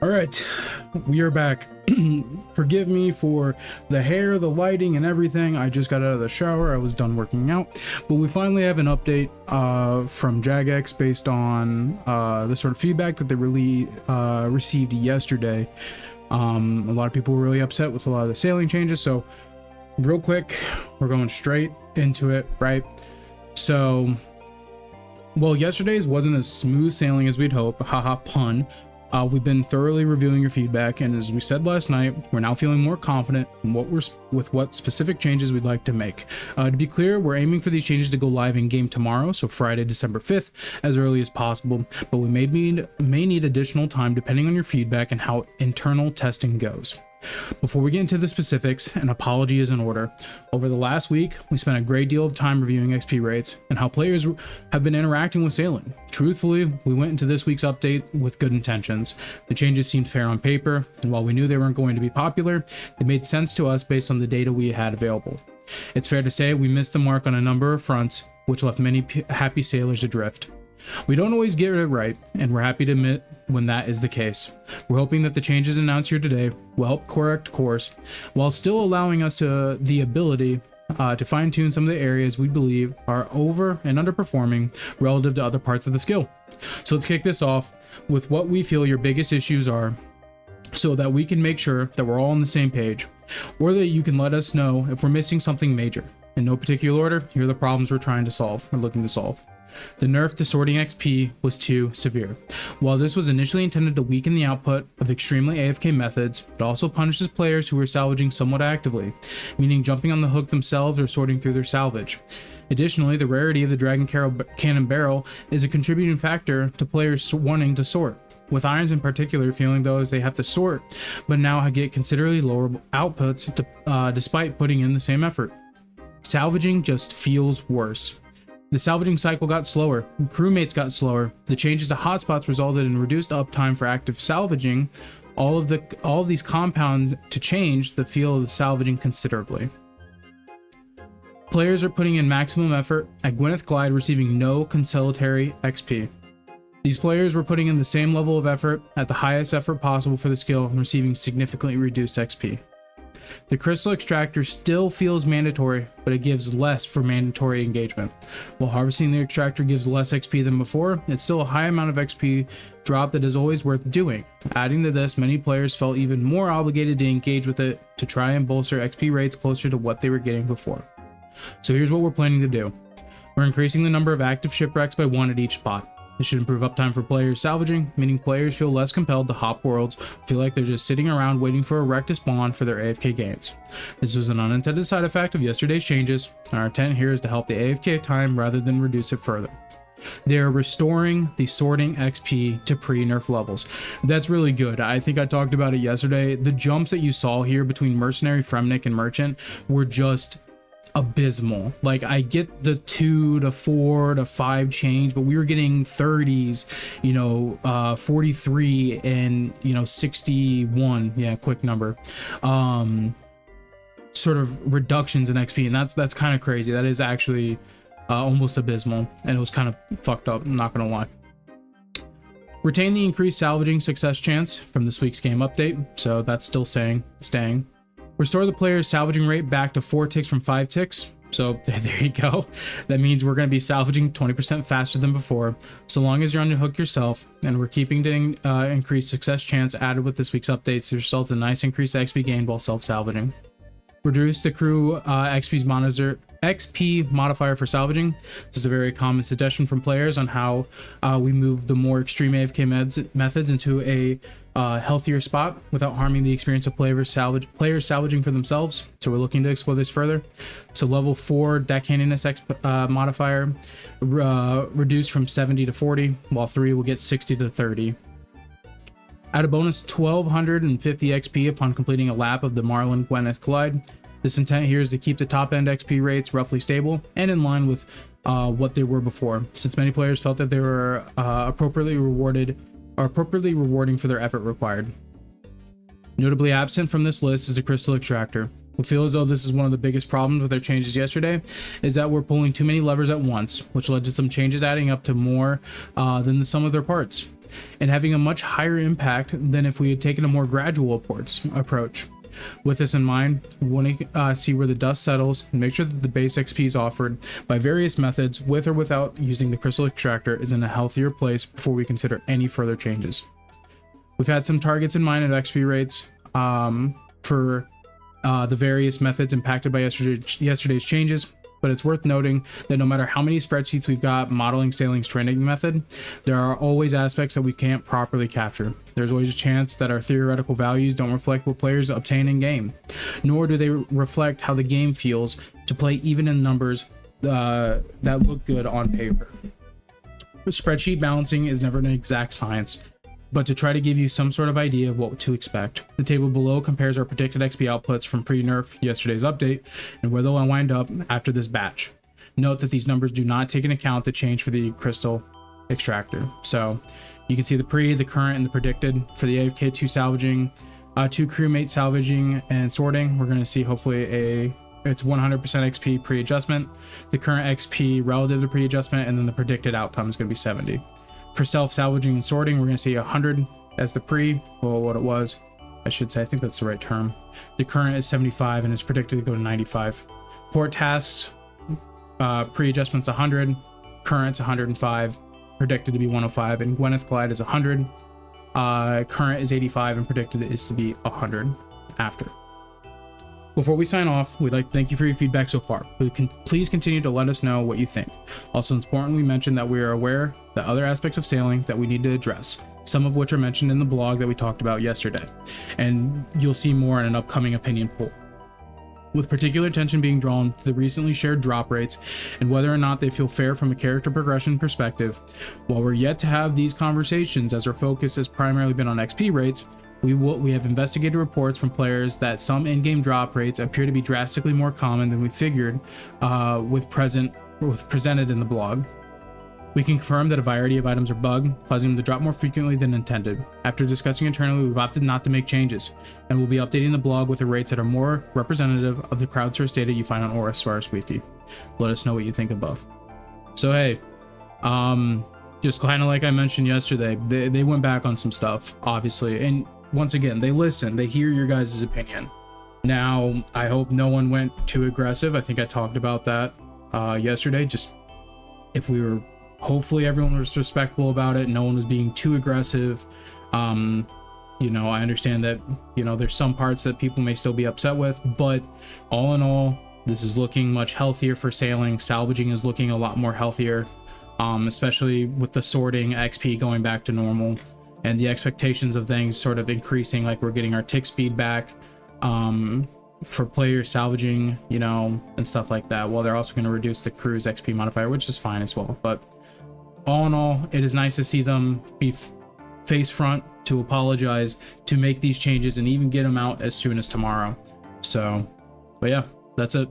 All right, we are back. Forgive me for the hair, the lighting, and everything. I just got out of the shower. I was done working out, but we finally have an update from Jagex based on the sort of feedback that they really received yesterday. A lot of people were really upset with a lot of the sailing changes. So real quick, we're going straight into it, right? So, well, yesterday's wasn't as smooth sailing as we'd hope. Haha, pun. We've been thoroughly reviewing your feedback, and as we said last night, we're now feeling more confident in what specific changes we'd like to make. To be clear, we're aiming for these changes to go live in game tomorrow, so Friday, December 5th, as early as possible, but we may need additional time depending on your feedback and how internal testing goes. Before we get into the specifics, an apology is in order. Over the last week, we spent a great deal of time reviewing XP rates and how players have been interacting with sailing. Truthfully, we went into this week's update with good intentions. The changes seemed fair on paper, and while we knew they weren't going to be popular, they made sense to us based on the data we had available. It's fair to say we missed the mark on a number of fronts, which left many happy sailors adrift. We don't always get it right, and we're happy to admit when that is the case. We're hoping that the changes announced here today will help correct course, while still allowing us the ability to fine-tune some of the areas we believe are over and underperforming relative to other parts of the skill. So let's kick this off with what we feel your biggest issues are, so that we can make sure that we're all on the same page, or that you can let us know if we're missing something major. In no particular order, here are the problems we're trying to solve, or looking to solve. The nerf to sorting XP was too severe. While this was initially intended to weaken the output of extremely AFK methods, it also punishes players who were salvaging somewhat actively, meaning jumping on the hook themselves or sorting through their salvage. Additionally, the rarity of the Dragon Cannon Barrel is a contributing factor to players wanting to sort, with irons in particular feeling those they have to sort, but now get considerably lower outputs despite putting in the same effort. Salvaging just feels worse. The salvaging cycle got slower, crewmates got slower, the changes to hotspots resulted in reduced uptime for active salvaging. All of these compound to change the feel of the salvaging considerably. Players are putting in maximum effort at Gwyneth Glide, receiving no conciliatory XP. These players were putting in the same level of effort at the highest effort possible for the skill and receiving significantly reduced XP. The crystal extractor still feels mandatory, but it gives less for mandatory engagement. While harvesting the extractor gives less XP than before, it's still a high amount of XP drop that is always worth doing. Adding to this, many players felt even more obligated to engage with it to try and bolster XP rates closer to what they were getting before. So here's what we're planning to do. We're increasing the number of active shipwrecks by 1 at each spot. This should improve uptime for players salvaging, meaning players feel less compelled to hop worlds, feel like they're just sitting around waiting for a wreck to spawn for their AFK games. This was an unintended side effect of yesterday's changes, and our intent here is to help the AFK time rather than reduce it further. They are restoring the sorting XP to pre-nerf levels. That's really good. I think I talked about it yesterday. The jumps that you saw here between Mercenary, Fremnik, and Merchant were just abysmal. Like, I get the 2 to 4 to 5 change, but we were getting 30s, 43 and 61, yeah, quick number, sort of reductions in XP, and that's kind of crazy. That is actually almost abysmal, and it was kind of fucked up, I'm not gonna lie. Retain the increased salvaging success chance from this week's game update, so that's still staying. Restore the player's salvaging rate back to 4 ticks from 5 ticks. So there you go. That means we're going to be salvaging 20% faster than before, so long as you're on the hook yourself, and we're keeping the increased success chance added with this week's updates to result in nice increased XP gain while self-salvaging. Reduce the crew XP modifier for salvaging. This is a very common suggestion from players on how we move the more extreme AFK methods into a healthier spot without harming the experience of players salvaging for themselves. So we're looking to explore this further. So level 4 deck handiness modifier reduced from 70 to 40, while 3 will get 60 to 30. Add a bonus 1250 XP upon completing a lap of the Marlin Gwyneth Glide. This intent here is to keep the top end XP rates roughly stable and in line with what they were before, since many players felt that they were appropriately rewarding for their effort required. Notably absent from this list is a crystal extractor. We feel as though this is one of the biggest problems with their changes yesterday, is that we're pulling too many levers at once, which led to some changes adding up to more than the sum of their parts. and having a much higher impact than if we had taken a more gradual approach. With this in mind, we want to see where the dust settles and make sure that the base XP offered by various methods, with or without using the crystal extractor, is in a healthier place before we consider any further changes. We've had some targets in mind of XP rates for the various methods impacted by yesterday's changes, but it's worth noting that no matter how many spreadsheets we've got modeling Sailing's trending method, there are always aspects that we can't properly capture. There's always a chance that our theoretical values don't reflect what players obtain in game, nor do they reflect how the game feels to play, even in numbers that look good on paper. Spreadsheet balancing is never an exact science, but to try to give you some sort of idea of what to expect. The table below compares our predicted XP outputs from pre-nerf yesterday's update and where they'll wind up after this batch. Note that these numbers do not take into account the change for the crystal extractor. So you can see the pre, the current, and the predicted for the AFK2 salvaging, 2 crewmate salvaging and sorting. We're going to see hopefully it's 100% XP pre-adjustment, the current XP relative to pre-adjustment, and then the predicted outcome is going to be 70. For self-salvaging and sorting, we're going to see 100 as the pre, well, what it was, I should say, I think that's the right term. The current is 75 and is predicted to go to 95. Port tasks, pre-adjustment's 100, current's 105, predicted to be 105, and Gwyneth Glide is 100. Current is 85 and predicted is to be 100 after. Before we sign off, we'd like to thank you for your feedback so far. Please continue to let us know what you think. Also, it's important we mention that we are aware that other aspects of sailing that we need to address, some of which are mentioned in the blog that we talked about yesterday, and you'll see more in an upcoming opinion poll. With particular attention being drawn to the recently shared drop rates and whether or not they feel fair from a character progression perspective. While we're yet to have these conversations, as our focus has primarily been on XP rates, we have investigated reports from players that some in-game drop rates appear to be drastically more common than we figured with presented in the blog. We can confirm that a variety of items are bugged, causing them to drop more frequently than intended. After discussing internally, we've opted not to make changes, and we'll be updating the blog with the rates that are more representative of the crowdsourced data you find on OSR's Wiki. Let us know what you think above. So hey, just kind of like I mentioned yesterday, they went back on some stuff, obviously, and once again, they listen, they hear your guys' opinion. Now, I hope no one went too aggressive. I think I talked about that yesterday. Just if we were, hopefully everyone was respectful about it. No one was being too aggressive. You know, I understand that, you know, there's some parts that people may still be upset with, but all in all, this is looking much healthier for sailing. Salvaging is looking a lot more healthier, especially with the sorting XP going back to normal. And the expectations of things sort of increasing, like we're getting our tick speed back for players salvaging, you know, and stuff like that. Well, they're also going to reduce the crew's XP modifier, which is fine as well. But all in all, it is nice to see them be face front to apologize, to make these changes, and even get them out as soon as tomorrow. So, but yeah, that's it.